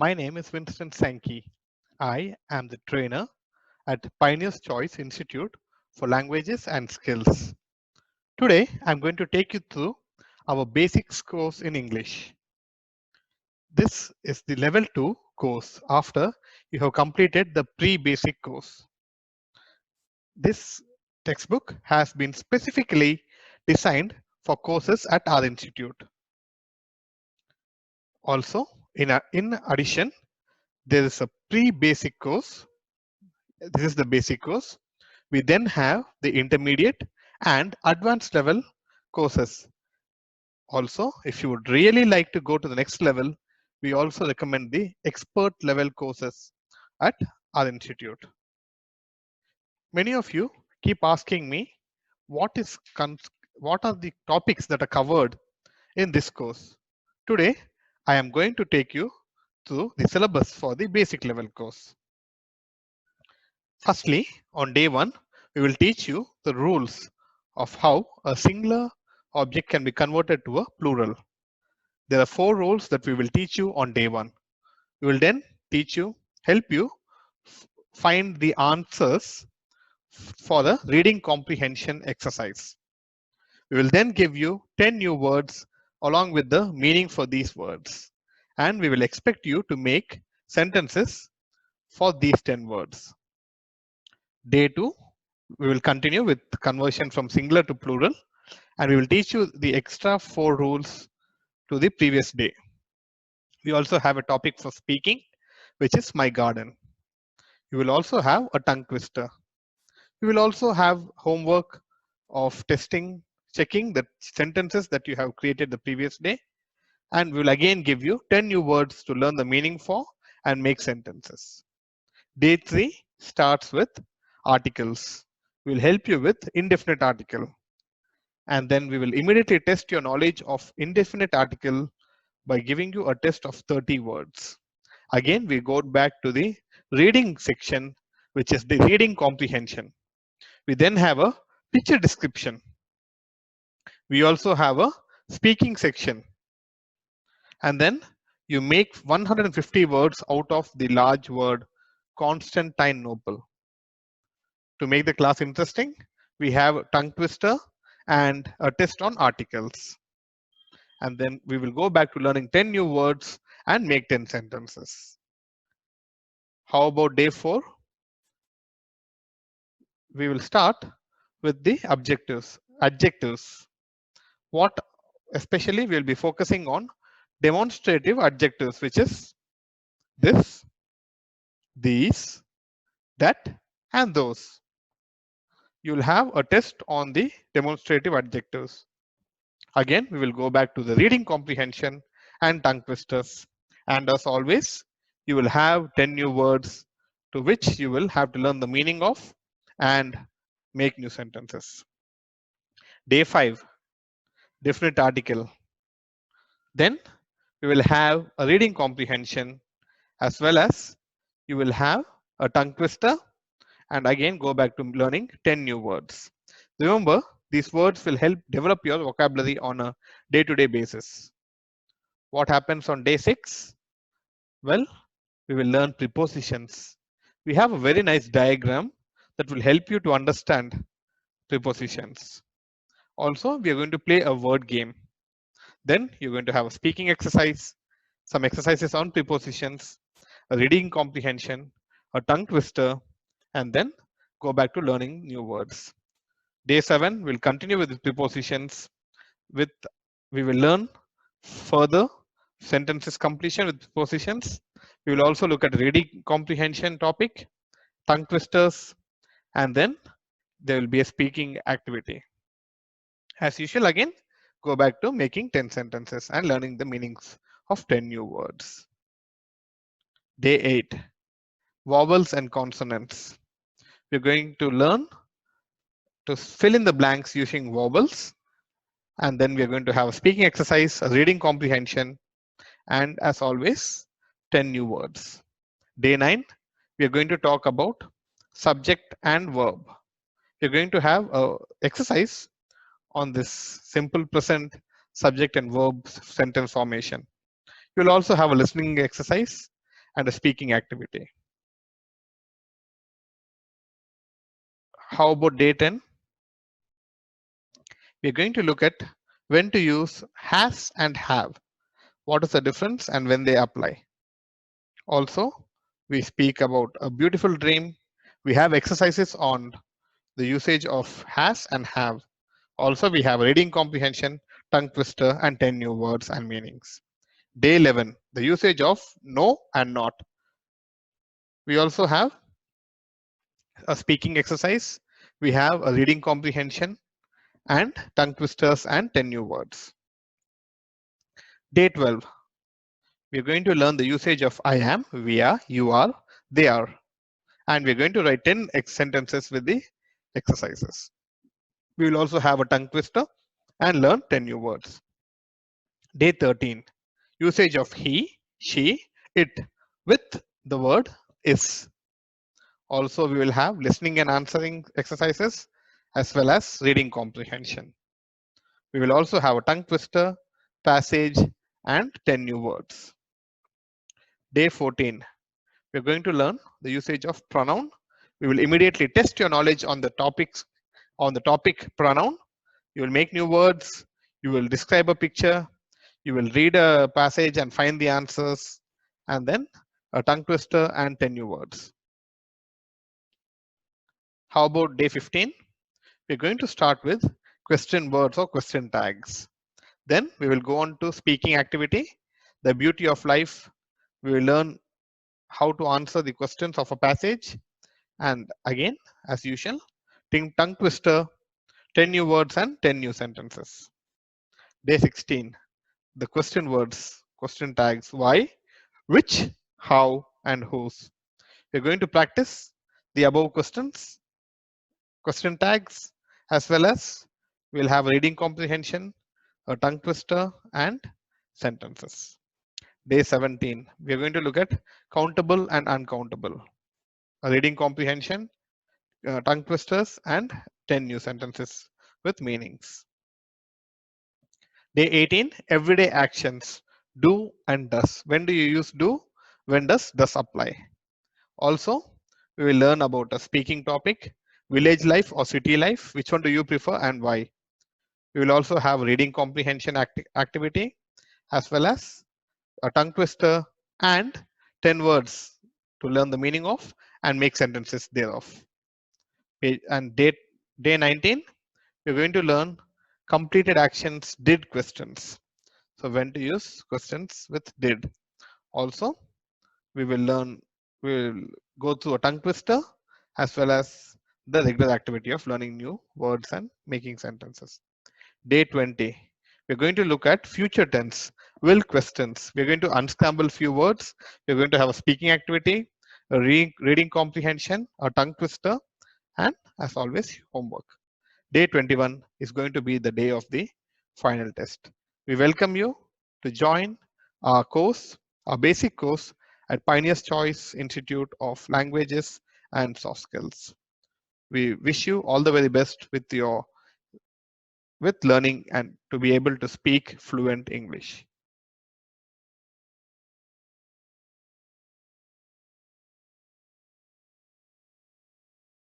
My name is Winston Sankey. I am the trainer at Pioneer's Choice Institute for Languages and Skills. Today, I'm going to take you through our basics course in English. This is the level 2 course after you have completed the pre-basic course. This textbook has been specifically designed for courses at our institute. Also, in addition, there is a pre-basic course. This is the basic course. We then have the intermediate and advanced level courses. Also, if you would really like to go to the next level, we also recommend the expert level courses at our institute. Many of you keep asking me what are the topics that are covered in this course. Today, I am going to take you through the syllabus for the basic level course. Firstly, on day 1, we will teach you the rules of how a singular object can be converted to a plural. There are 4 rules that we will teach you on day 1. We will then help you find the answers for the reading comprehension exercise. We will then give you 10 new words along with the meaning for these words. And we will expect you to make sentences for these 10 words. Day 2, we will continue with conversion from singular to plural, and we will teach you the extra 4 rules to the previous day. We also have a topic for speaking, which is my garden. You will also have a tongue twister. You will also have homework of checking the sentences that you have created the previous day, and we will again give you 10 new words to learn the meaning for and make sentences. Day 3 starts with articles. We will help you with indefinite article. And then we will immediately test your knowledge of indefinite article by giving you a test of 30 words. Again, we go back to the reading section, which is the reading comprehension. We then have a picture description. We also have a speaking section. And then you make 150 words out of the large word Constantinople. To make the class interesting, we have tongue twister and a test on articles. And then we will go back to learning 10 new words and make 10 sentences. How about day 4? We will start with the adjectives. What especially we'll be focusing on demonstrative adjectives, which is this, these, that, and those. You'll have a test on the demonstrative adjectives. Again, we will go back to the reading comprehension and tongue twisters. And as always, you will have 10 new words to which you will have to learn the meaning of and make new sentences. Day 5, definite article. Then we will have a reading comprehension, as well as you will have a tongue twister, and again go back to learning 10 new words. Remember, these words will help develop your vocabulary on a day-to-day basis. What happens on day 6? Well, we will learn prepositions. We have a very nice diagram that will help you to understand prepositions. Also, we are going to play a word game. Then you're going to have a speaking exercise, some exercises on prepositions, a reading comprehension, a tongue twister, and then go back to learning new words. Day 7, we'll continue with prepositions. We will learn further sentences completion with prepositions. We will also look at reading comprehension topic, tongue twisters, and then there will be a speaking activity. As usual, again, go back to making 10 sentences and learning the meanings of 10 new words. Day 8, vowels and consonants. We're going to learn to fill in the blanks using vowels, and then we're going to have a speaking exercise, a reading comprehension, and as always, 10 new words. Day 9, we are going to talk about subject and verb. We're going to have an exercise on this simple present subject and verb sentence formation. You'll also have a listening exercise, and a speaking activity. How about day 10? We're going to look at when to use has and have. What is the difference and when they apply. Also, we speak about a beautiful dream. We have exercises on the usage of has and have. Also, we have reading comprehension, tongue twister, and 10 new words and meanings. Day 11, the usage of no and not. We also have a speaking exercise. We have a reading comprehension and tongue twisters and 10 new words. Day 12, we're going to learn the usage of I am, we are, you are, they are. And we're going to write 10 sentences with the exercises. We will also have a tongue twister and learn 10 new words. Day 13, usage of he, she, it with the word is. Also, we will have listening and answering exercises as well as reading comprehension. We will also have a tongue twister, passage, and 10 new words. Day 14, we're going to learn the usage of pronoun. We will immediately test your knowledge on the topic pronoun. You will make new words. You will describe a picture. You will read a passage and find the answers, and then a tongue twister and 10 new words. How about day 15? We're going to start with question words or question tags. Then we will go on to speaking activity, the beauty of life. We will learn how to answer the questions of a passage. And again, as usual, tongue twister, 10 new words and 10 new sentences. Day 16, the question words, question tags, why, which, how, and whose. We're going to practice the above questions, question tags, as well as we'll have reading comprehension, a tongue twister, and sentences. Day 17, we're going to look at countable and uncountable, a reading comprehension, tongue twisters, and 10 new sentences with meanings. Day 18, everyday actions, do and does. When do you use do? When does apply? Also, we will learn about a speaking topic, village life or city life. Which one do you prefer and why? We will also have reading comprehension activity as well as a tongue twister and 10 words to learn the meaning of and make sentences thereof. And day 19, we're going to learn completed actions, did questions. So when to use questions with did. Also, we will go through a tongue twister as well as the regular activity of learning new words and making sentences. Day 20, we're going to look at future tense, will questions. We're going to unscramble few words. We're going to have a speaking activity, a reading comprehension, a tongue twister, and as always, homework. Day 21 is going to be the day of the final test. We welcome you to join our course, our basic course at Pioneer's Choice Institute of Languages and Soft Skills. We wish you all the very best with learning and to be able to speak fluent English.